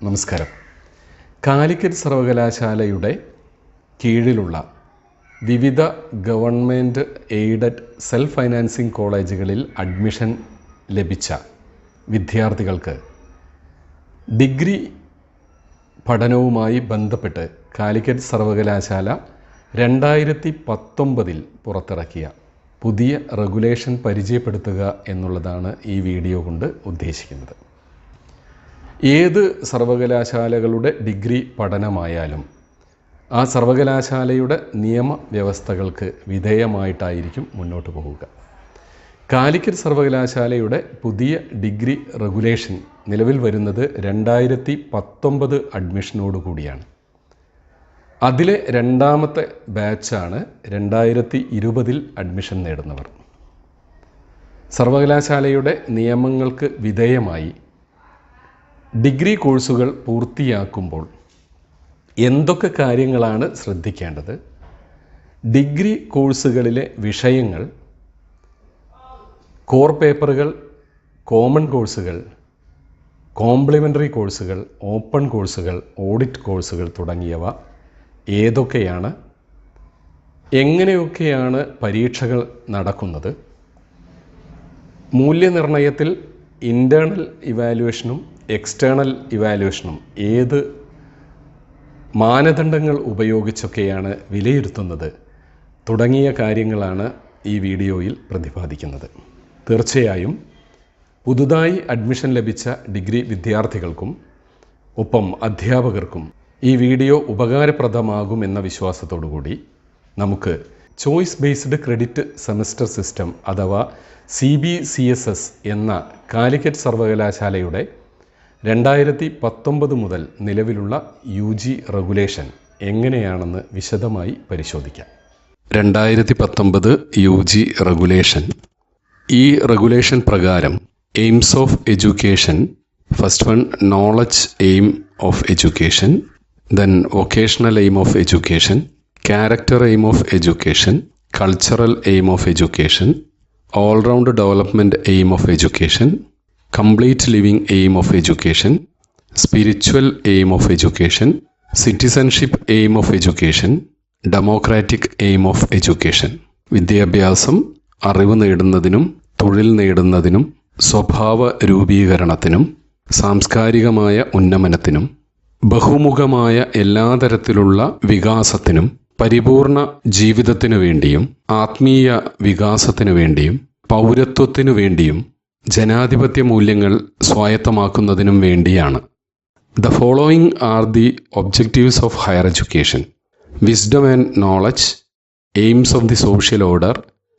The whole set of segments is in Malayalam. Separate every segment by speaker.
Speaker 1: നമസ്കാരം. കാലിക്കറ്റ് സർവകലാശാലയുടെ കീഴിലുള്ള വിവിധ ഗവൺമെൻറ് എയ്ഡഡ് സെൽഫ് ഫൈനാൻസിങ് കോളേജുകളിൽ അഡ്മിഷൻ ലഭിച്ച വിദ്യാർത്ഥികൾക്ക് ഡിഗ്രി പഠനവുമായി ബന്ധപ്പെട്ട് കാലിക്കറ്റ് സർവകലാശാല 2019 പുറത്തിറക്കിയ പുതിയ റെഗുലേഷൻ പരിചയപ്പെടുത്തുക എന്നുള്ളതാണ് ഈ വീഡിയോ കൊണ്ട് ഉദ്ദേശിക്കുന്നത്. ഏത് സർവകലാശാലകളുടെ ഡിഗ്രി പഠനമായാലും ആ സർവകലാശാലയുടെ നിയമവ്യവസ്ഥകൾക്ക് വിധേയമായിട്ടായിരിക്കും മുന്നോട്ട് പോവുക. കാലിക്കറ്റ് സർവകലാശാലയുടെ പുതിയ ഡിഗ്രി റെഗുലേഷൻ നിലവിൽ വരുന്നത് 2019 അഡ്മിഷനോടുകൂടിയാണ്. അതിലെ രണ്ടാമത്തെ ബാച്ചാണ് 2020 അഡ്മിഷൻ നേടുന്നവർ. സർവകലാശാലയുടെ നിയമങ്ങൾക്ക് വിധേയമായി ഡിഗ്രി കോഴ്സുകൾ പൂർത്തിയാക്കുമ്പോൾ എന്തൊക്കെ കാര്യങ്ങളാണ് ശ്രദ്ധിക്കേണ്ടത്, ഡിഗ്രി കോഴ്സുകളിലെ വിഷയങ്ങൾ, കോർ പേപ്പറുകൾ, കോമൺ കോഴ്സുകൾ, കോംപ്ലിമെൻ്ററി കോഴ്സുകൾ, ഓപ്പൺ കോഴ്സുകൾ, ഓഡിറ്റ് കോഴ്സുകൾ തുടങ്ങിയവ ഏതൊക്കെയാണ്, എങ്ങനെയൊക്കെയാണ് പരീക്ഷകൾ നടക്കുന്നത്, മൂല്യനിർണ്ണയത്തിൽ ഇൻ്റേണൽ ഇവാലുവേഷനും എക്സ്റ്റേണൽ ഇവാലുവേഷനും ഏത് മാനദണ്ഡങ്ങൾ ഉപയോഗിച്ചൊക്കെയാണ് വിലയിരുത്തുന്നത് തുടങ്ങിയ കാര്യങ്ങളാണ് ഈ വീഡിയോയിൽ പ്രതിപാദിക്കുന്നത്. തീർച്ചയായും പുതുതായി അഡ്മിഷൻ ലഭിച്ച ഡിഗ്രി വിദ്യാർത്ഥികൾക്കും ഒപ്പം അധ്യാപകർക്കും ഈ വീഡിയോ ഉപകാരപ്രദമാകുമെന്ന വിശ്വാസത്തോടുകൂടി നമുക്ക് choice based credit semester system അഥവാ CBCSS എന്ന കാലിക്കറ്റ് സർവകലാശാലയുടെ 2019 മുതൽ നിലവിലുള്ള UG റെഗുലേഷൻ എങ്ങനെയാണെന്ന് വിശദമായി പരിശോധിക്കാം. 2019 UG റെഗുലേഷൻ. ഈ റെഗുലേഷൻ പ്രകാരം aims of education, first one knowledge aim of education, then vocational aim of education, character aim of education, cultural aim of education, all-round development aim of education, complete living aim of education, spiritual aim of education, citizenship aim of education, democratic aim of education. വിദ്യാഭ്യാസം അറിവ് നേടുന്നതിനും തൊഴിൽ നേടുന്നതിനും സ്വഭാവ രൂപീകരണത്തിനും സാംസ്കാരികമായ ഉന്നമനത്തിനും ബഹുമുഖമായ എല്ലാ തരത്തിലുള്ള വികാസത്തിനും പരിപൂർണ ജീവിതത്തിനു വേണ്ടിയും ആത്മീയ വികാസത്തിനു വേണ്ടിയും പൗരത്വത്തിനു വേണ്ടിയും ജനാധിപത്യ മൂല്യങ്ങൾ സ്വായത്തമാക്കുന്നതിനും വേണ്ടിയാണ്. The following are the objectives of higher education: wisdom and knowledge, aims of the social order,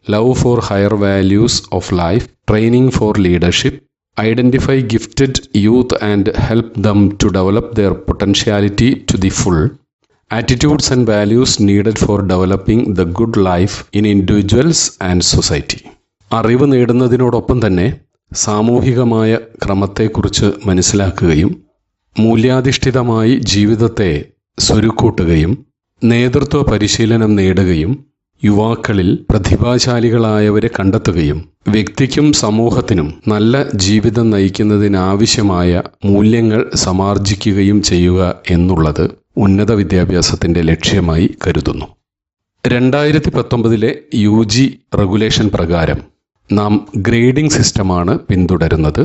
Speaker 1: love for higher values of life, training for leadership, identify gifted youth and help them to develop their potentiality to the full, attitudes and values needed for developing the good life in individuals and society. അറിവ് നേടുന്നതിനോടൊപ്പം തന്നെ സാമൂഹികമായ ക്രമത്തെക്കുറിച്ച് മനസ്സിലാക്കുകയും മൂല്യാധിഷ്ഠിതമായി ജീവിതത്തെ സ്വരുക്കൂട്ടുകയും നേതൃത്വ പരിശീലനം നേടുകയും യുവാക്കളിൽ പ്രതിഭാശാലികളായവരെ കണ്ടെത്തുകയും വ്യക്തിക്കും സമൂഹത്തിനും നല്ല ജീവിതം നയിക്കുന്നതിനാവശ്യമായ മൂല്യങ്ങൾ സമാർജിക്കുകയും ചെയ്യുക എന്നുള്ളത് ഉന്നത വിദ്യാഭ്യാസത്തിൻ്റെ ലക്ഷ്യമായി കരുതുന്നു. 2019 UG റെഗുലേഷൻ പ്രകാരം നാം ഗ്രേഡിംഗ് സിസ്റ്റമാണ് പിന്തുടരുന്നത്.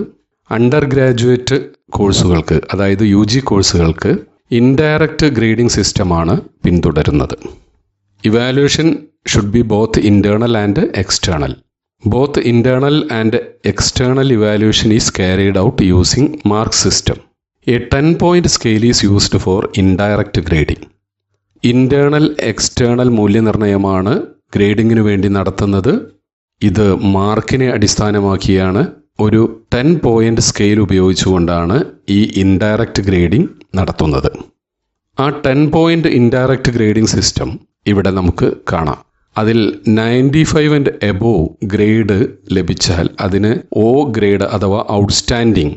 Speaker 1: അണ്ടർ ഗ്രാജുവേറ്റ് കോഴ്സുകൾക്ക്, അതായത് UG കോഴ്സുകൾക്ക് ഇൻഡയറക്റ്റ് ഗ്രേഡിംഗ് സിസ്റ്റമാണ് പിന്തുടരുന്നത്. Evaluation should be both internal and external. Both internal and external evaluation is carried out using mark system. A 10-point scale is used for indirect grading. Internal external മൂല്യനിർണ്ണയമാണ് ഗ്രേഡിങ്ങിനു വേണ്ടി നടത്തുന്നത്. ഇത് മാർക്കിനെ അടിസ്ഥാനമാക്കിയാണ്. ഒരു 10-point സ്കെയിൽ ഉപയോഗിച്ചുകൊണ്ടാണ് ഈ ഇൻഡയറക്റ്റ് ഗ്രേഡിംഗ് നടത്തുന്നത്. ആ 10-point ഇൻഡയറക്റ്റ് ഗ്രേഡിംഗ് സിസ്റ്റം ഇവിടെ നമുക്ക് കാണാം. അതിൽ 95 ആൻഡ് എബോവ് ഗ്രേഡ് ലഭിച്ചാൽ അതിന് O ഗ്രേഡ് അഥവാ ഔട്ട്സ്റ്റാൻഡിങ്,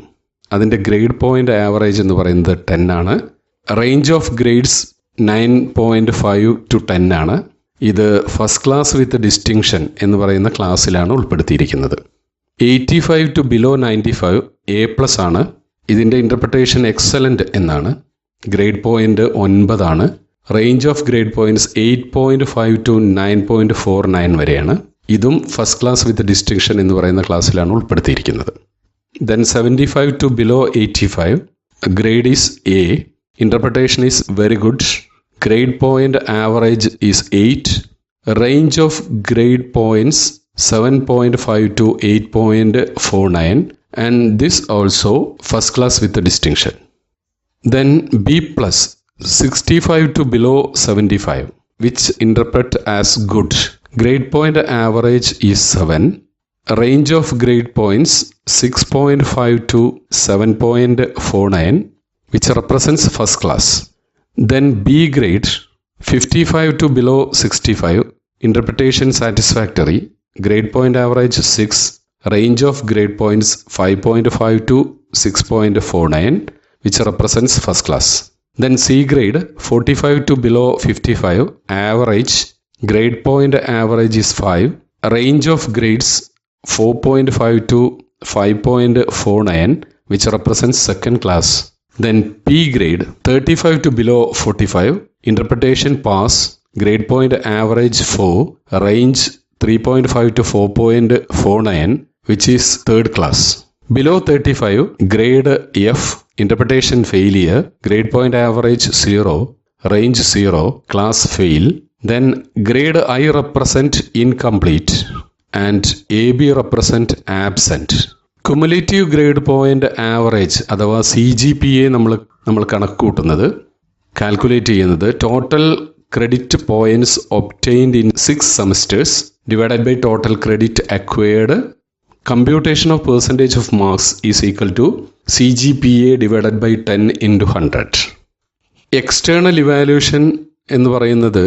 Speaker 1: അതിൻ്റെ ഗ്രേഡ് പോയിൻ്റ് ആവറേജ് എന്ന് പറയുന്നത് 10 ആണ്. റേഞ്ച് ഓഫ് ഗ്രേഡ്സ് 9.5 to 10 ആണ്. ഇത് ഫസ്റ്റ് ക്ലാസ് വിത്ത് ഡിസ്റ്റിങ്ഷൻ എന്ന് പറയുന്ന ക്ലാസ്സിലാണ് ഉൾപ്പെടുത്തിയിരിക്കുന്നത്. 85 to below 95 A+ ആണ്. ഇതിൻ്റെ ഇൻ്റർപ്രിട്ടേഷൻ എക്സലൻ്റ് എന്നാണ്. ഗ്രേഡ് പോയിൻ്റ് 9 ആണ്. Range of grade points 8.5 to 9.49 വരെയാണ്. ഇതും ഫസ്റ്റ് ക്ലാസ് വിത്ത് ഡിസ്റ്റിങ്ഷൻ എന്ന് പറയുന്ന ക്ലാസ്സിലാണ് ഉൾപ്പെടുത്തിയിരിക്കുന്നത്. Then 75 to below 85, grade is A. Interpretation is very good. Grade point average is 8. Range of grade points 7.5 to 8.49, and this also first class with a distinction. Then B plus 65 to below 75, which interpret as good. Grade point average is 7. Range of grade points 6.5 to 7.49, which represents first class. Then B grade 55 to below 65, interpretation satisfactory. Grade point average 6. Range of grade points 5.5 to 6.49, which represents first class. Then C grade 45 to below 55, average. Grade point average is 5. Range of grades 4.5 to 5.49, which represents second class. Then P grade 35 to below 45, interpretation pass. Grade point average 4. Range 3.5 to 4.49, which is third class. Below 35, grade F, interpretation failure. Grade point average 0, range 0, class fail. Then grade I represent incomplete and AB represent absent. Cumulative grade point average അഥവാ CGPA നമ്മൾ കണക്ക് കൂട്ടുന്നത്, കാൽക്കുലേറ്റ് ചെയ്യുന്നത് total credit points obtained in 6 semesters divided by total credit acquired. Computation of percentage of marks is equal to CGPA divided by 10 into 100. External evaluation എന്ന് പറയുന്നത്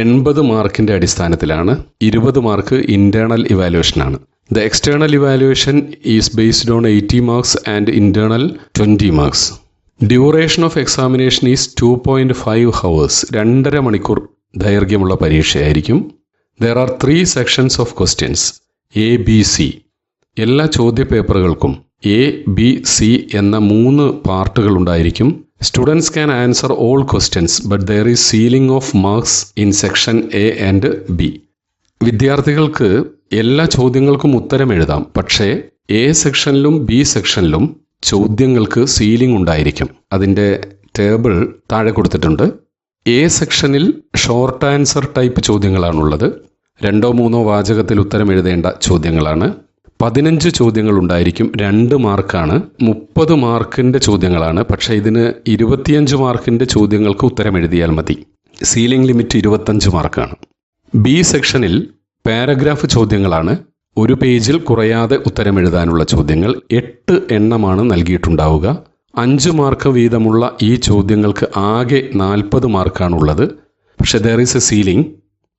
Speaker 1: 80 മാർക്കിൻ്റെ അടിസ്ഥാനത്തിലാണ്. 20 മാർക്ക് ഇൻറ്റേർണൽ ഇവാലുവേഷൻ ആണ്. The external evaluation is based on 80 marks and internal 20 marks. Duration of examination is 2.5 hours. 2.5 മണിക്കൂർ ദൈർഘ്യമുള്ള പരീക്ഷയായിരിക്കും. There are 3 sections of questions, A, B, C. എല്ലാ ചോദ്യ പേപ്പറുകൾക്കും A, B, C എന്ന 3 പാർട്ടുകൾ ഉണ്ടായിരിക്കും. Students can answer all questions but there is ceiling of marks in section A and B. വിദ്യാർത്ഥികൾക്ക് എല്ലാ ചോദ്യങ്ങൾക്കും ഉത്തരം എഴുതാം, പക്ഷേ A സെക്ഷനിലും B സെക്ഷനിലും ചോദ്യങ്ങൾക്ക് സീലിംഗ് ഉണ്ടായിരിക്കും. അതിൻ്റെ ടേബിൾ താഴെ കൊടുത്തിട്ടുണ്ട്. A സെക്ഷനിൽ ഷോർട്ട് ആൻസർ ടൈപ്പ് ചോദ്യങ്ങളാണുള്ളത്. 2-3 വാചകത്തിൽ ഉത്തരം എഴുതേണ്ട ചോദ്യങ്ങളാണ്. 15 ചോദ്യങ്ങൾ ഉണ്ടായിരിക്കും. 2 മാർക്കാണ്. 30 മാർക്കിൻ്റെ ചോദ്യങ്ങളാണ്. പക്ഷേ ഇതിന് 25 മാർക്കിൻ്റെ ചോദ്യങ്ങൾക്ക് ഉത്തരം എഴുതിയാൽ മതി. സീലിംഗ് ലിമിറ്റ് 25 മാർക്കാണ്. B സെക്ഷനിൽ പാരഗ്രാഫ് ചോദ്യങ്ങളാണ്. 1 പേജിൽ കുറയാതെ ഉത്തരം എഴുതാനുള്ള ചോദ്യങ്ങൾ 8 എണ്ണമാണ് നൽകിയിട്ടുണ്ടാവുക. 5 മാർക്ക് വീതമുള്ള ഈ ചോദ്യങ്ങൾക്ക് ആകെ 40 മാർക്കാണുള്ളത്. പക്ഷേ there is a ceiling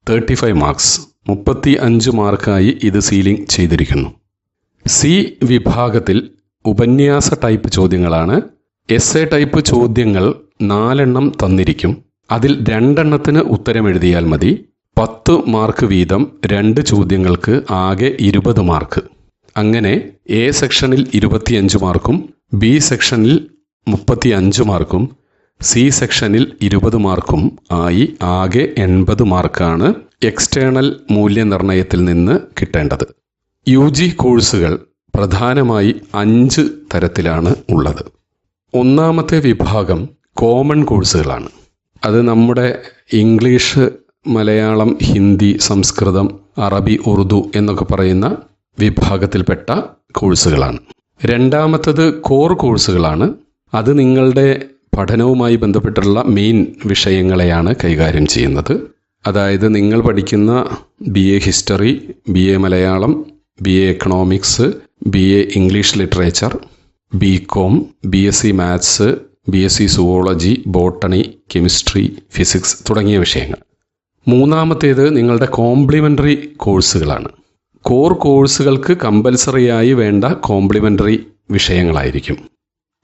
Speaker 1: 35 marks. 35 മാർക്കായി ഇത് സീലിംഗ് ചെയ്തിരിക്കുന്നു. C വിഭാഗത്തിൽ ഉപന്യാസ ടൈപ്പ് ചോദ്യങ്ങളാണ്. എസ്സേ ടൈപ്പ് ചോദ്യങ്ങൾ 4 എണ്ണം തന്നിരിക്കും. അതിൽ 2 എണ്ണത്തിന് ഉത്തരം എഴുതിയാൽ മതി. 10 മാർക്ക് വീതം 2 ചോദ്യങ്ങൾക്ക് ആകെ 20 മാർക്ക്. അങ്ങനെ A സെക്ഷനിൽ 25 മാർക്കും B സെക്ഷനിൽ 35 മാർക്കും C സെക്ഷനിൽ 20 മാർക്കും ആയി ആകെ 80 മാർക്കാണ് എക്സ്റ്റേണൽ മൂല്യനിർണ്ണയത്തിൽ നിന്ന് കിട്ടേണ്ടത്. UG കോഴ്സുകൾ പ്രധാനമായി 5 തരത്തിലാണ് ഉള്ളത്. ഒന്നാമത്തെ വിഭാഗം കോമൺ കോഴ്സുകളാണ്. അത് നമ്മുടെ ഇംഗ്ലീഷ്, മലയാളം, ഹിന്ദി, സംസ്കൃതം, അറബി, ഉറുദു എന്നൊക്കെ പറയുന്ന വിഭാഗത്തിൽപ്പെട്ട കോഴ്സുകളാണ്. രണ്ടാമത്തത് കോർ കോഴ്സുകളാണ്. അത് നിങ്ങളുടെ പഠനവുമായി ബന്ധപ്പെട്ടുള്ള മെയിൻ വിഷയങ്ങളെയാണ് കൈകാര്യം ചെയ്യുന്നത്. അതായത് നിങ്ങൾ പഠിക്കുന്ന BA history, BA Malayalam, BA economics, BA English literature, BCom, BSc maths, BSc zoology, botany, chemistry, physics തുടങ്ങിയ വിഷയങ്ങൾ. മൂന്നാമത്തേത് നിങ്ങളുടെ കോംപ്ലിമെൻ്ററി കോഴ്സുകളാണ്. കോർ കോഴ്സുകൾക്ക് കമ്പൽസറിയായി വേണ്ട കോംപ്ലിമെൻ്ററി വിഷയങ്ങളായിരിക്കും.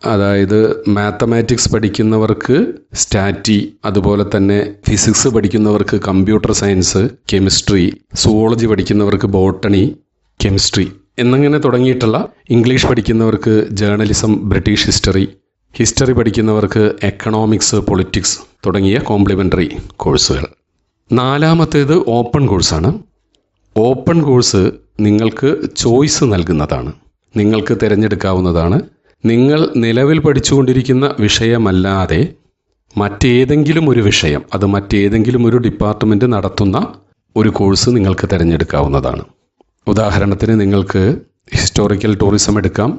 Speaker 1: അതായത് മാത്തമാറ്റിക്സ് പഠിക്കുന്നവർക്ക് സ്റ്റാറ്റി, അതുപോലെ തന്നെ ഫിസിക്സ് പഠിക്കുന്നവർക്ക് കമ്പ്യൂട്ടർ സയൻസ്, കെമിസ്ട്രി, സുവോളജി പഠിക്കുന്നവർക്ക് ബോട്ടണി, കെമിസ്ട്രി എന്നിങ്ങനെ തുടങ്ങിയിട്ടുള്ള ഇംഗ്ലീഷ് പഠിക്കുന്നവർക്ക് ജേർണലിസം, ബ്രിട്ടീഷ് ഹിസ്റ്ററി പഠിക്കുന്നവർക്ക് എക്കണോമിക്സ്, പൊളിറ്റിക്സ് തുടങ്ങിയ കോംപ്ലിമെൻ്ററി കോഴ്സുകൾ. നാലാമത്തേത് ഓപ്പൺ കോഴ്സാണ്. ഓപ്പൺ കോഴ്സ് നിങ്ങൾക്ക് ചോയ്സ് നൽകുന്നതാണ്, നിങ്ങൾക്ക് തിരഞ്ഞെടുക്കാവുന്നതാണ്. നിങ്ങൾ നിലവിൽ പഠിച്ചുകൊണ്ടിരിക്കുന്ന വിഷയമല്ലാതെ മറ്റേതെങ്കിലും ഒരു വിഷയം, അത് മറ്റേതെങ്കിലും ഒരു ഡിപ്പാർട്ട്മെൻറ്റ് നടത്തുന്ന ഒരു കോഴ്സ് നിങ്ങൾക്ക് തിരഞ്ഞെടുക്കാവുന്നതാണ്. ഉദാഹരണത്തിന് നിങ്ങൾക്ക് ഹിസ്റ്റോറിക്കൽ ടൂറിസം എടുക്കാം,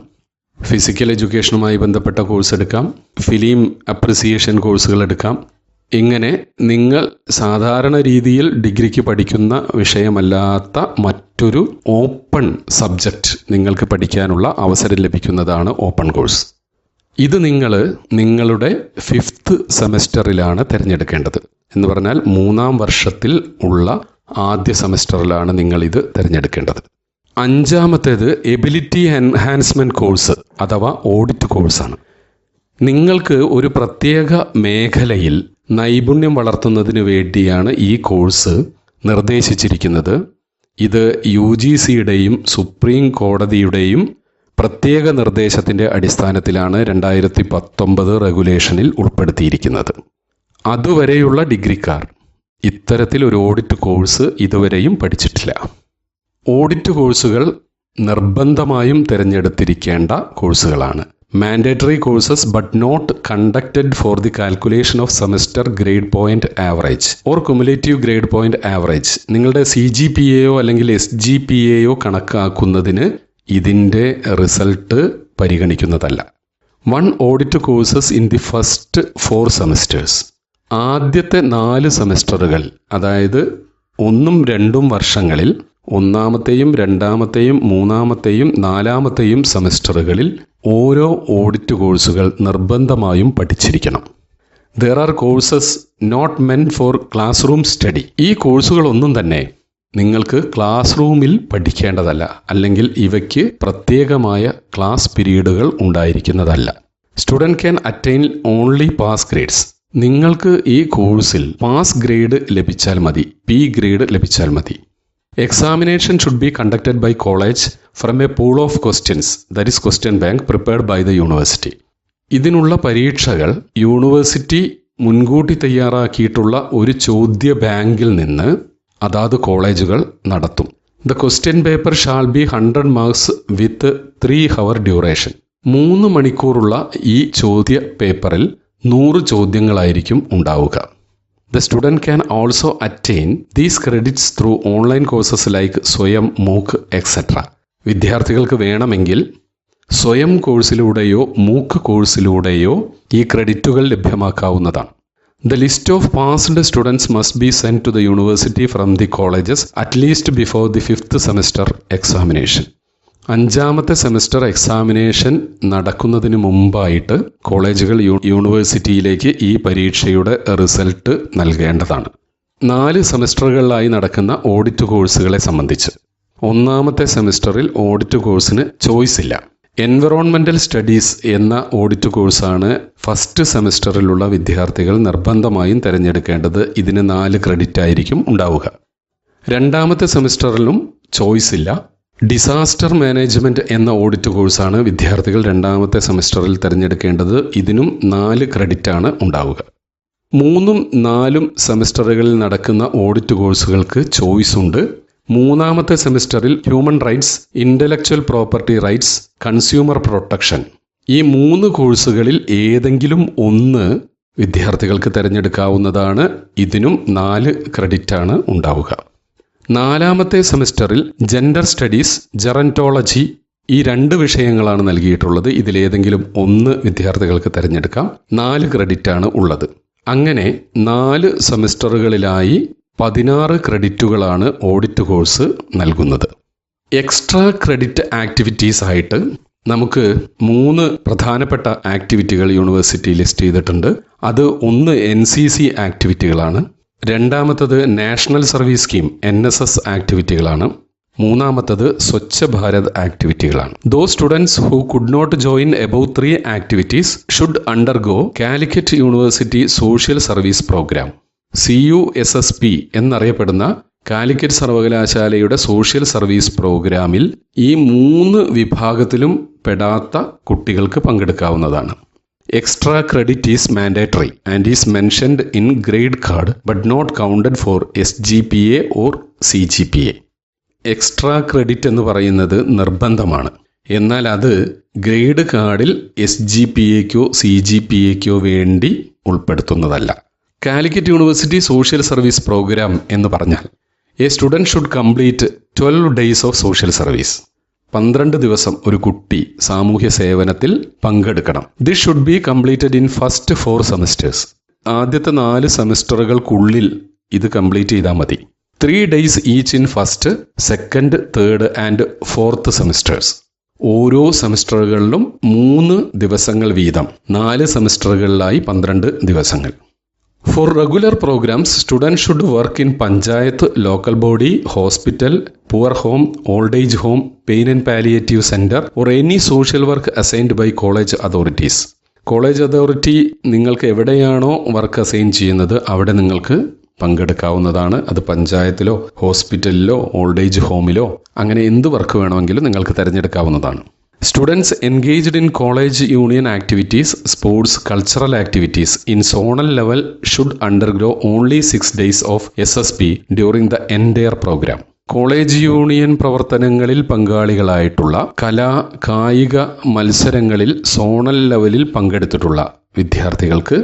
Speaker 1: ഫിസിക്കൽ എഡ്യൂക്കേഷനുമായി ബന്ധപ്പെട്ട കോഴ്സ് എടുക്കാം, ഫിലിം അപ്രിസിയേഷൻ കോഴ്സുകൾ എടുക്കാം. ഇങ്ങനെ നിങ്ങൾ സാധാരണ രീതിയിൽ ഡിഗ്രിക്ക് പഠിക്കുന്ന വിഷയമല്ലാത്ത മറ്റൊരു ഓപ്പൺ സബ്ജക്റ്റ് നിങ്ങൾക്ക് പഠിക്കാനുള്ള അവസരം ലഭിക്കുന്നതാണ് ഓപ്പൺ കോഴ്സ്. ഇത് നിങ്ങളുടെ 5th സെമസ്റ്ററിലാണ് തിരഞ്ഞെടുക്കേണ്ടത്. എന്ന് പറഞ്ഞാൽ 3ാം വർഷത്തിൽ ഉള്ള ആദ്യ സെമസ്റ്ററിലാണ് നിങ്ങളിത് തിരഞ്ഞെടുക്കേണ്ടത്. 5ാമത്തേത് എബിലിറ്റി എൻഹാൻസ്മെൻറ്റ് കോഴ്സ് അഥവാ ഓഡിറ്റ് കോഴ്സാണ്. നിങ്ങൾക്ക് ഒരു പ്രത്യേക മേഖലയിൽ നൈപുണ്യം വളർത്തുന്നതിന് വേണ്ടിയാണ് ഈ കോഴ്സ് നിർദ്ദേശിച്ചിരിക്കുന്നത്. ഇത് UGCയുടെയും സുപ്രീം കോടതിയുടെയും പ്രത്യേക നിർദ്ദേശത്തിൻ്റെ അടിസ്ഥാനത്തിലാണ് 2019 റെഗുലേഷനിൽ ഉൾപ്പെടുത്തിയിരിക്കുന്നത്. അതുവരെയുള്ള ഡിഗ്രിക്കാർ ഇത്തരത്തിലൊരു ഓഡിറ്റ് കോഴ്സ് ഇതുവരെയും പഠിച്ചിട്ടില്ല. ഓഡിറ്റ് കോഴ്സുകൾ നിർബന്ധമായും തിരഞ്ഞെടുത്തിരിക്കേണ്ട കോഴ്സുകളാണ്. Mandatory courses but not conducted for the calculation of semester grade point average or cumulative grade point average. നിങ്ങളുടെ CGPAയോ അല്ലെങ്കിൽ SGPAയോ കണക്കാക്കുന്നതിന് ഇതിൻ്റെ റിസൾട്ട് പരിഗണിക്കുന്നതല്ല. 1 audit courses in the first 4 semesters. ആദ്യത്തെ 4 സെമസ്റ്ററുകൾ, അതായത് 1ഉം 2ഉം വർഷങ്ങളിൽ 1ാമത്തെയും 2ാമത്തെയും 3ാമത്തെയും 4ാമത്തെയും സെമസ്റ്ററുകളിൽ ഓരോ ഓഡിറ്റ് കോഴ്സുകൾ നിർബന്ധമായും പഠിച്ചിരിക്കണം. There are courses not meant for classroom study. ഈ കോഴ്സുകളൊന്നും തന്നെ നിങ്ങൾക്ക് ക്ലാസ് റൂമിൽ പഠിക്കേണ്ടതല്ല, അല്ലെങ്കിൽ ഇവയ്ക്ക് പ്രത്യേകമായ ക്ലാസ് പീരീഡുകൾ ഉണ്ടായിരിക്കുന്നതല്ല. Student can attain only pass grades. നിങ്ങൾക്ക് ഈ കോഴ്സിൽ പാസ് ഗ്രേഡ് ലഭിച്ചാൽ മതി, P ഗ്രേഡ് ലഭിച്ചാൽ മതി. Examination should be conducted by college from a pool of questions, that is question bank prepared by the university. ഇതിനുള്ള പരീക്ഷകൾ യൂണിവേഴ്സിറ്റി മുൻകൂട്ടി തയ്യാറാക്കിയിട്ടുള്ള ഒരു ചോദ്യ ബാങ്കിൽ നിന്ന് അതാത് കോളേജുകൾ നടത്തും. The question paper shall be 100 marks with 3 hour duration. 3 മണിക്കൂറുള്ള ഈ ചോദ്യ പേപ്പറിൽ 100 ചോദ്യങ്ങളായിരിക്കും ഉണ്ടാവുക. The student can also attain these credits through online courses like സ്വയം, MOOC, etc. വിദ്യാർത്ഥികൾക്ക് വേണമെങ്കിൽ സ്വയം കോഴ്സിലൂടെയോ MOOC കോഴ്സിലൂടെയോ ഈ ക്രെഡിറ്റുകൾ ലഭ്യമാക്കാവുന്നതാണ്. The list of passed students must be sent to the university from the colleges at least before the 5th semester examination. 5ാമത്തെ സെമസ്റ്റർ എക്സാമിനേഷൻ നടക്കുന്നതിന് മുമ്പായിട്ട് കോളേജുകൾ യൂണിവേഴ്സിറ്റിയിലേക്ക് ഈ പരീക്ഷയുടെ റിസൾട്ട് നൽകേണ്ടതാണ്. 4 സെമസ്റ്ററുകളിലായി നടക്കുന്ന ഓഡിറ്റ് കോഴ്സുകളെ സംബന്ധിച്ച് 1ാമത്തെ സെമസ്റ്ററിൽ ഓഡിറ്റ് കോഴ്സിന് ചോയ്സ് ഇല്ല. എൻവറോൺമെൻ്റൽ സ്റ്റഡീസ് എന്ന ഓഡിറ്റ് കോഴ്സാണ് ഫസ്റ്റ് സെമസ്റ്ററിലുള്ള വിദ്യാർത്ഥികൾ നിർബന്ധമായും തിരഞ്ഞെടുക്കേണ്ടത്. ഇതിന് 4 ക്രെഡിറ്റ് ആയിരിക്കും ഉണ്ടാവുക. 2ാമത്തെ സെമസ്റ്ററിലും ചോയ്സ് ഇല്ല. ഡിസാസ്റ്റർ മാനേജ്മെൻറ്റ് എന്ന ഓഡിറ്റ് കോഴ്സാണ് വിദ്യാർത്ഥികൾ 2ാമത്തെ സെമസ്റ്ററിൽ തിരഞ്ഞെടുക്കേണ്ടത്. ഇതിനും 4 ക്രെഡിറ്റാണ് ഉണ്ടാവുക. 3ഉം 4ഉം സെമസ്റ്ററുകളിൽ നടക്കുന്ന ഓഡിറ്റ് കോഴ്സുകൾക്ക് ചോയ്സ് ഉണ്ട്. 3ാമത്തെ സെമസ്റ്ററിൽ human rights, intellectual property rights, consumer protection, ഈ 3 കോഴ്സുകളിൽ ഏതെങ്കിലും ഒന്ന് വിദ്യാർത്ഥികൾക്ക് തിരഞ്ഞെടുക്കാവുന്നതാണ്. ഇതിനും 4 ക്രെഡിറ്റാണ് ഉണ്ടാവുക. 4ാമത്തെ സെമസ്റ്ററിൽ ജെൻഡർ സ്റ്റഡീസ്, ജെറന്റോളജി, ഈ 2 വിഷയങ്ങളാണ് നൽകിയിട്ടുള്ളത്. ഇതിലേതെങ്കിലും ഒന്ന് വിദ്യാർത്ഥികൾക്ക് തിരഞ്ഞെടുക്കാം. 4 ക്രെഡിറ്റാണ് ഉള്ളത്. അങ്ങനെ 4 സെമസ്റ്ററുകളിലായി 16 ക്രെഡിറ്റുകളാണ് ഓഡിറ്റ് കോഴ്സ് നൽകുന്നത്. എക്സ്ട്രാ ക്രെഡിറ്റ് ആക്ടിവിറ്റീസ് ആയിട്ട് നമുക്ക് 3 പ്രധാനപ്പെട്ട ആക്ടിവിറ്റികൾ യൂണിവേഴ്സിറ്റി ലിസ്റ്റ് ചെയ്തിട്ടുണ്ട്. അത് ഒന്ന് NCC ആക്ടിവിറ്റികളാണ്, 2ാമത്തത് നാഷണൽ സർവീസ് സ്കീം NSS ആക്ടിവിറ്റികളാണ്, 3ാമത്തത് സ്വച്ഛ ഭാരത് ആക്ടിവിറ്റികളാണ്. Those students who could not join above 3 activities should undergo Calicut University Social Service Program CUSSP എന്നറിയപ്പെടുന്ന കാലിക്കറ്റ് സർവകലാശാലയുടെ സോഷ്യൽ സർവീസ് പ്രോഗ്രാമിൽ ഈ 3 വിഭാഗത്തിലും പെടാത്ത കുട്ടികൾക്ക് പങ്കെടുക്കാവുന്നതാണ്. Extra credit is mandatory and is mentioned in grade card but not counted for SGPA or CGPA. Extra credit എന്ന് പറയുന്നത് നിർബന്ധമാണ്. എന്നാൽ അത് ഗ്രേഡ് കാർഡിൽ SGPAക്കോ CGPAക്കോ വേണ്ടി ഉൾപ്പെടുത്തുന്നതല്ല. Calicut university social service program എന്ന് പറഞ്ഞാൽ a student should complete 12 days of social service. 12 ദിവസം ഒരു കുട്ടി സാമൂഹ്യ സേവനത്തിൽ പങ്കെടുക്കണം. This should be completed in first 4 semesters. ആദ്യത്തെ 4 സെമസ്റ്ററുകൾക്കുള്ളിൽ ഇത് കംപ്ലീറ്റ് ചെയ്താൽ മതി. 3 days each in first, second, third and 4th semesters. ഓരോ സെമസ്റ്ററുകളിലും 3 ദിവസങ്ങൾ വീതം, 4 സെമസ്റ്ററുകളിലായി 12 ദിവസങ്ങൾ. For regular programs, students should work in Panchayat, local body, hospital, poor home, old age home, pain and palliative center or any social work assigned by college authorities. College authority നിങ്ങൾക്ക് എവിടെയാണോ വർക്ക് അസൈൻ ചെയ്യുന്നത് അവിടെ നിങ്ങൾക്ക് പങ്കെടുക്കാവുന്നതാണ്. അത് പഞ്ചായത്തിലോ ഹോസ്പിറ്റലിലോ ഓൾഡ് ഏജ് ഹോമിലോ അങ്ങനെ എന്ത് വർക്ക് വേണമെങ്കിലും നിങ്ങൾക്ക് തിരഞ്ഞെടുക്കാവുന്നതാണ്. Students engaged in college union activities, sports, cultural activities in zonal level should undergo only 6 days of SSP during the entire program. College union പ്രവർത്തനങ്ങളിൽ പങ്കാളികളായിട്ടുള്ള കലാ കായിക മത്സരങ്ങളിൽ സോണൽ ലെവലിൽ പങ്കെടുത്തിട്ടുള്ള വിദ്യാർത്ഥികൾക്ക്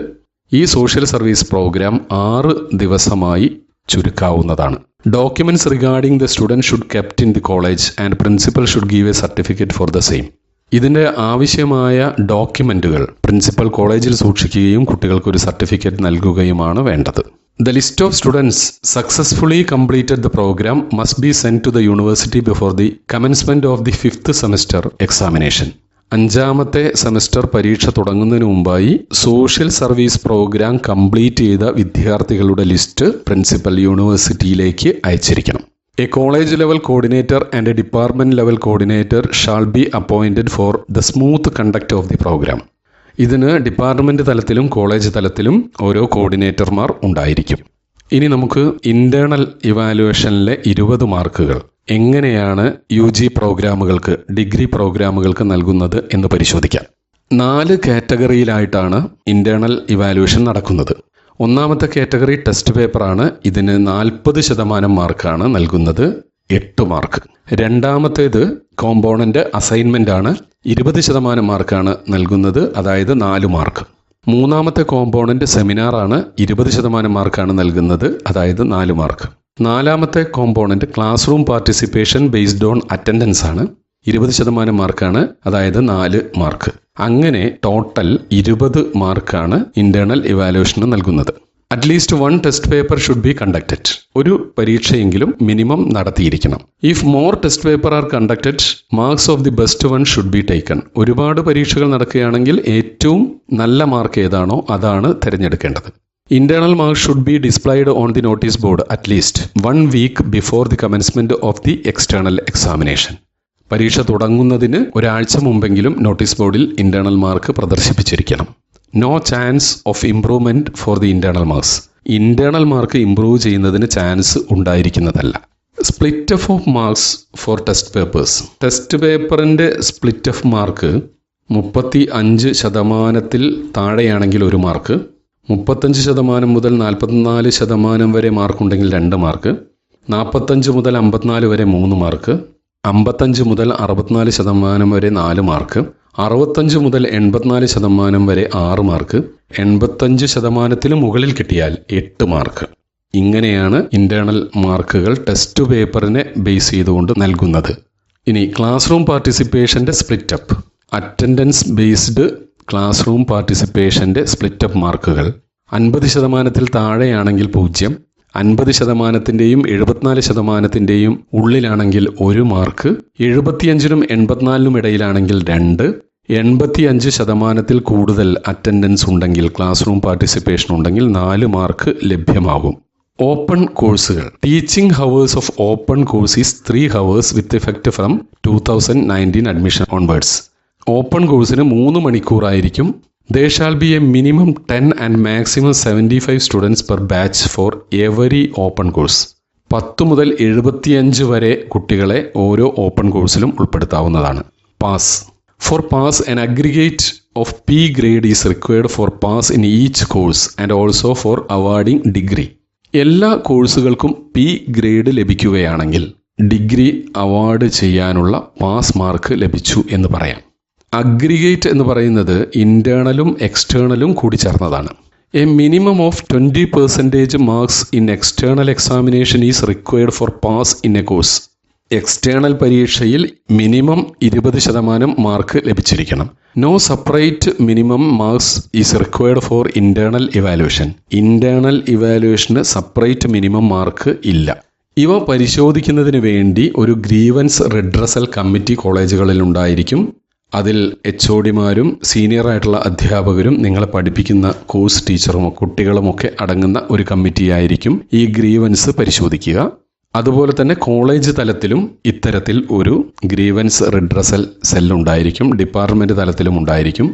Speaker 1: ഈ സോഷ്യൽ സർവീസ് പ്രോഗ്രാം 6 ദിവസമായി ചുരുക്കാവുന്നതാണ്. Documents regarding the student should kept in the college and principal should give a certificate for the same. ഇതിൻ്റെ ആവശ്യമായ ഡോക്യുമെൻറ്റുകൾ പ്രിൻസിപ്പൽ കോളേജിൽ സൂക്ഷിക്കുകയും കുട്ടികൾക്ക് ഒരു സർട്ടിഫിക്കറ്റ് നൽകുകയുമാണ് വേണ്ടത്. The list of students successfully completed the program must be sent to the university before the commencement of the 5th semester examination. 5ാമത്തെ സെമസ്റ്റർ പരീക്ഷ തുടങ്ങുന്നതിന് മുമ്പായി സോഷ്യൽ സർവീസ് പ്രോഗ്രാം കംപ്ലീറ്റ് ചെയ്ത വിദ്യാർത്ഥികളുടെ ലിസ്റ്റ് പ്രിൻസിപ്പൽ യൂണിവേഴ്സിറ്റിയിലേക്ക് അയച്ചിരിക്കണം. A college level coordinator and a department level coordinator shall be appointed for the smooth conduct of the program. ഇതിന് ഡിപ്പാർട്ട്മെന്റ് തലത്തിലും കോളേജ് തലത്തിലും ഓരോ കോർഡിനേറ്റർമാർ ഉണ്ടായിരിക്കും. ഇനി നമുക്ക് ഇന്റേണൽ ഇവാലുവേഷനിലെ 20 മാർക്കുകൾ എങ്ങനെയാണ് UG പ്രോഗ്രാമുകൾക്ക്, ഡിഗ്രി പ്രോഗ്രാമുകൾക്ക് നൽകുന്നത് എന്ന് പരിശോധിക്കാം. 4 കാറ്റഗറിയിലായിട്ടാണ് ഇന്റേണൽ ഇവാലുവേഷൻ നടക്കുന്നത്. 1ാമത്തെ കാറ്റഗറി ടെസ്റ്റ് പേപ്പറാണ്. ഇതിന് 40% മാർക്കാണ് നൽകുന്നത്, 8 മാർക്ക്. 2ാമത്തേത് കോമ്പോണന്റ് അസൈൻമെന്റ് ആണ്, 20% മാർക്കാണ് നൽകുന്നത്, അതായത് 4 മാർക്ക്. 3ാമത്തെ കോമ്പോണന്റ് സെമിനാറാണ്, 20% മാർക്കാണ് നൽകുന്നത്, അതായത് 4 മാർക്ക്. 4ാമത്തെ component class room participation based on attendance ആണ്, 20% മാർക്കാണ്, അതായത് 4 മാർക്ക്. അങ്ങനെ ടോട്ടൽ 20 മാർക്കാണ് ഇന്റേണൽ ഇവാലുവേഷന് നൽകുന്നത്. At least 1 test paper should be conducted. ഒരു പരീക്ഷയെങ്കിലും മിനിമം നടത്തിയിരിക്കണം. If more test paper are conducted, marks of the best one should be taken. ഒരുപാട് പരീക്ഷകൾ നടക്കുകയാണെങ്കിൽ ഏറ്റവും നല്ല മാർക്ക് ഏതാണോ അതാണ് തിരഞ്ഞെടുക്കേണ്ടത്. Internal marks should be displayed on the notice board at least 1 week before the commencement of the external examination. പരീക്ഷ തുടങ്ങുന്നതിന് ഒരാഴ്ച മുമ്പെങ്കിലും നോട്ടീസ് ബോർഡിൽ ഇന്റേണൽ മാർക്ക് പ്രദർശിപ്പിച്ചിരിക്കണം. No chance of improvement for the internal marks. Internal mark improve ചെയ്യുന്നതിന് ചാൻസ് ഉണ്ടായിരിക്കുന്നതല്ല. Split of marks for test papers. Test പേപ്പറിൻ്റെ സ്പ്ലിറ്റ് ഓഫ് മാർക്ക് 35% താഴെയാണെങ്കിൽ 1 മാർക്ക്, 35% മുതൽ 44% വരെ മാർക്കുണ്ടെങ്കിൽ 2 മാർക്ക്, 45 മുതൽ 54 വരെ 3 മാർക്ക്, 55 മുതൽ 64% വരെ 4 മാർക്ക്, 65 മുതൽ 84% വരെ 6 മാർക്ക്, 85% മുകളിൽ കിട്ടിയാൽ 8 മാർക്ക്. ഇങ്ങനെയാണ് ഇന്റേണൽ മാർക്കുകൾ ടെസ്റ്റ് പേപ്പറിനെ ബേസ് ചെയ്തുകൊണ്ട് നൽകുന്നത്. ഇനി ക്ലാസ് റൂം പാർട്ടിസിപ്പേഷൻ്റെ split up. Attendance based class room പാർട്ടിസിപ്പേഷൻ്റെ സ്പ്ലിറ്റ് അപ്പ് മാർക്കുകൾ 50% താഴെയാണെങ്കിൽ 0, 50%-ൻ്റെയും 74%-ൻ്റെയും ഉള്ളിലാണെങ്കിൽ 1 മാർക്ക്, 75-നും 84-നും ഇടയിലാണെങ്കിൽ 2, 85% കൂടുതൽ അറ്റൻഡൻസ് ഉണ്ടെങ്കിൽ, ക്ലാസ് റൂം പാർട്ടിസിപ്പേഷൻ ഉണ്ടെങ്കിൽ 4 മാർക്ക് ലഭ്യമാകും. ഓപ്പൺ കോഴ്സുകൾ. Teaching hours of open course is 3 hours with effect from 2019 admission onwards. Open കോഴ്സിന് 3 മണിക്കൂറായിരിക്കും. There shall be a minimum 10 and maximum 75 students per batch for every open course. 10 മുതൽ 75 വരെ കുട്ടികളെ ഓരോ ഓപ്പൺ കോഴ്സിലും ഉൾപ്പെടുത്താവുന്നതാണ്. Pass. For pass, an aggregate of P grade is required for pass in each course and also for awarding degree. എല്ലാ കോഴ്സുകൾക്കും P ഗ്രേഡ് ലഭിക്കുകയാണെങ്കിൽ ഡിഗ്രി അവാർഡ് ചെയ്യാനുള്ള പാസ് മാർക്ക് ലഭിച്ചു എന്ന് പറയാം. അഗ്രിഗേറ്റ് എന്ന് പറയുന്നത് ഇൻറ്റേർണലും എക്സ്റ്റേണലും കൂടി ചേർന്നതാണ്. A minimum of 20% marks in external examination is required for pass in a course. എക്സ്റ്റേണൽ പരീക്ഷയിൽ മിനിമം 20% മാർക്ക് ലഭിച്ചിരിക്കണം. No separate minimum marks is required for internal evaluation. Internal ഇവാലുവേഷന് സെപ്പറേറ്റ് മിനിമം മാർക്ക് ഇല്ല. ഇവ പരിശോധിക്കുന്നതിന് വേണ്ടി ഒരു ഗ്രീവൻസ് റിഡ്രസൽ കമ്മിറ്റി കോളേജുകളിൽ ഉണ്ടായിരിക്കും. അതിൽ HODമാരും സീനിയറായിട്ടുള്ള അധ്യാപകരും നിങ്ങളെ പഠിപ്പിക്കുന്ന കോഴ്സ് ടീച്ചറും കുട്ടികളുമൊക്കെ അടങ്ങുന്ന ഒരു കമ്മിറ്റിയായിരിക്കും ഈ ഗ്രീവൻസ് പരിശോധിക്കുക. അതുപോലെ തന്നെ കോളേജ് തലത്തിലും ഇത്തരത്തിൽ ഒരു ഗ്രീവൻസ് റിഡ്രസൽ സെല്ലുണ്ടായിരിക്കും. ഡിപ്പാർട്ട്മെൻറ്റ് തലത്തിലും ഉണ്ടായിരിക്കും.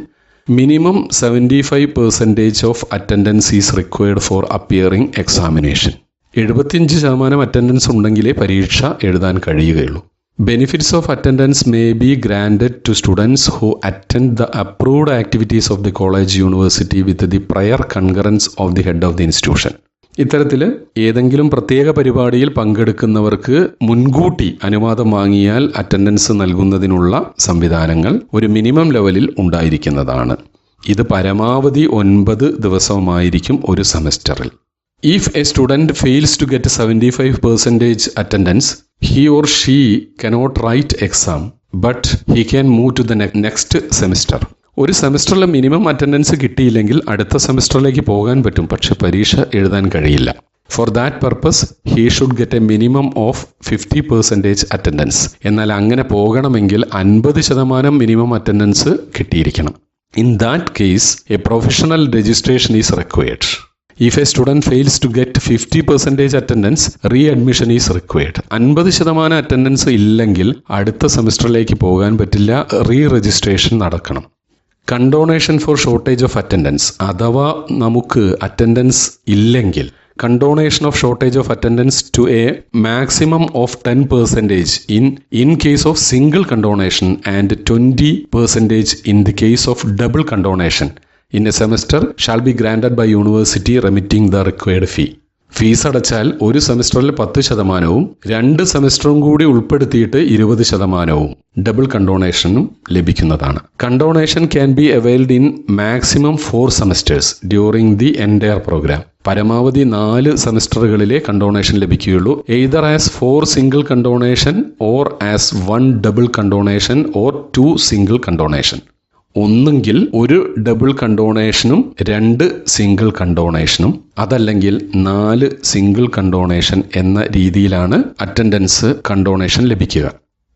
Speaker 1: Minimum 75% of attendance is required for appearing examination. 75% attendance ഉണ്ടെങ്കിലേ പരീക്ഷ എഴുതാൻ കഴിയുകയുള്ളൂ. Benefits of attendance may be granted to students who attend the approved activities of the college university with the prior concurrence of the head of the institution. ഇത്തരത്തിൽ ഏതെങ്കിലും പ്രത്യേക പരിപാടിയിൽ പങ്കെടുക്കുന്നവർക്ക് മുൻകൂട്ടി അനുവാദം വാങ്ങിയാൽ അറ്റൻഡൻസ് നൽകുന്നതിനുള്ള സംവിധാനങ്ങൾ ഒരു മിനിമം ലെവലിൽ ഉണ്ടായിരിക്കുന്നതാണ്. ഇത് പരമാവധി 9 ദിവസമായിരിക്കും ഒരു സെമസ്റ്ററിൽ. If a student fails to get 75% attendance, he or she cannot write exam, but he can move to the next semester. ഒരു സെമസ്റ്ററിലെ മിനിമം അറ്റൻഡൻസ് കിട്ടിയില്ലെങ്കിൽ അടുത്ത സെമസ്റ്ററിലേക്ക് പോകാൻ പറ്റും, പക്ഷെ പരീക്ഷ എഴുതാൻ കഴിയില്ല. For that purpose he should get a minimum of 50% attendance. എന്നാൽ അങ്ങനെ പോകണമെങ്കിൽ 50% മിനിമം അറ്റൻഡൻസ് കിട്ടിയിരിക്കണം. In that case a professional registration is required. If a student fails to get 50% attendance, re-admission is required. 50% attendance ഇല്ലെങ്കിൽ അടുത്ത സെമസ്റ്ററിലേക്ക് പോകാൻ പറ്റില്ല, റീ-രജിസ്ട്രേഷൻ നടക്കണം. Condonation for shortage of attendance. അഥവാ നമുക്ക് അറ്റൻഡൻസ് ഇല്ലെങ്കിൽ condonation of shortage of attendance to a maximum of 10% in case of single condonation and 20% in the case of double condonation in a semester shall be granted by university remitting the required fee. Fees അടച്ചാൽ ഒരു സെമസ്റ്ററിൽ 10%, 2 സെമസ്റ്ററും കൂടി ഉൾപ്പെടുത്തിയിട്ട് 20% ഡബിൾ കണ്ടോണേഷനും ലഭിക്കുന്നതാണ്. Condonation can be availed in maximum 4 semesters during the entire programme. പരമാവധി 4 സെമസ്റ്ററുകളിലെ കണ്ടോണേഷൻ ലഭിക്കുകയുള്ളൂ. Either as 4 single condonation or as 1 double condonation or 2 single condonation. ഒന്നുകിൽ ഒരു ഡബിൾ കണ്ടോണേഷനും 2 സിംഗിൾ കണ്ടോണേഷനും, അതല്ലെങ്കിൽ 4 സിംഗിൾ കണ്ടോണേഷൻ എന്ന രീതിയിലാണ് അറ്റൻഡൻസ് കണ്ടോണേഷൻ ലഭിക്കുക.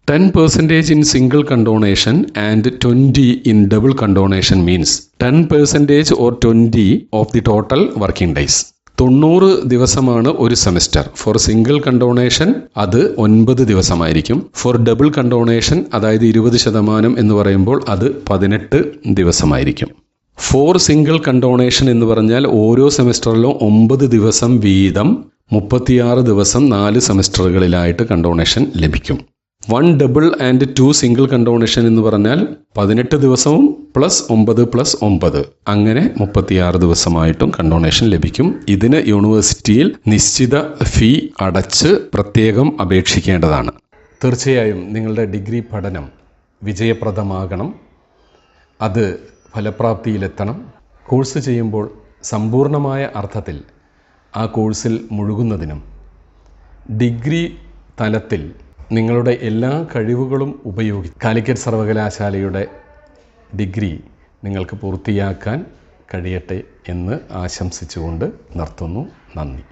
Speaker 1: 10% in single condonation and 20 in double condonation means 10% or 20 of the total working days. 90 ദിവസമാണ് ഒരു സെമസ്റ്റർ. ഫോർ സിംഗിൾ കണ്ടോണേഷൻ അത് 9 ദിവസമായിരിക്കും. ഫോർ ഡബിൾ കണ്ടോണേഷൻ അതായത് 20% എന്ന് പറയുമ്പോൾ അത് 18 ദിവസമായിരിക്കും. ഫോർ സിംഗിൾ കണ്ടോണേഷൻ എന്ന് പറഞ്ഞാൽ ഓരോ സെമസ്റ്ററിലും 9 ദിവസം വീതം 36 ദിവസം 4 സെമസ്റ്ററുകളിലായിട്ട് കണ്ടോണേഷൻ ലഭിക്കും. 1 ഡബിൾ ആൻഡ് 2 സിംഗിൾ കണ്ടോണേഷൻ എന്ന് പറഞ്ഞാൽ 18 ദിവസവും +9 അങ്ങനെ 36 ദിവസമായിട്ടും കണ്ടോണേഷൻ ലഭിക്കും. ഇതിന് യൂണിവേഴ്സിറ്റിയിൽ നിശ്ചിത ഫീ അടച്ച് പ്രത്യേകം അപേക്ഷിക്കേണ്ടതാണ്. തീർച്ചയായും നിങ്ങളുടെ ഡിഗ്രി പഠനം വിജയപ്രദമാകണം, അത് ഫലപ്രാപ്തിയിലെത്തണം. കോഴ്സ് ചെയ്യുമ്പോൾ സമ്പൂർണമായ അർത്ഥത്തിൽ ആ കോഴ്സിൽ മുഴുകുന്നതിനും ഡിഗ്രി തലത്തിൽ നിങ്ങളുടെ എല്ലാ കഴിവുകളും ഉപയോഗിച്ച് കാലിക്കറ്റ് സർവകലാശാലയുടെ ഡിഗ്രി നിങ്ങൾക്ക് പൂർത്തിയാക്കാൻ കഴിയട്ടെ എന്ന് ആശംസിച്ചുകൊണ്ട് നിർത്തുന്നു. നന്ദി.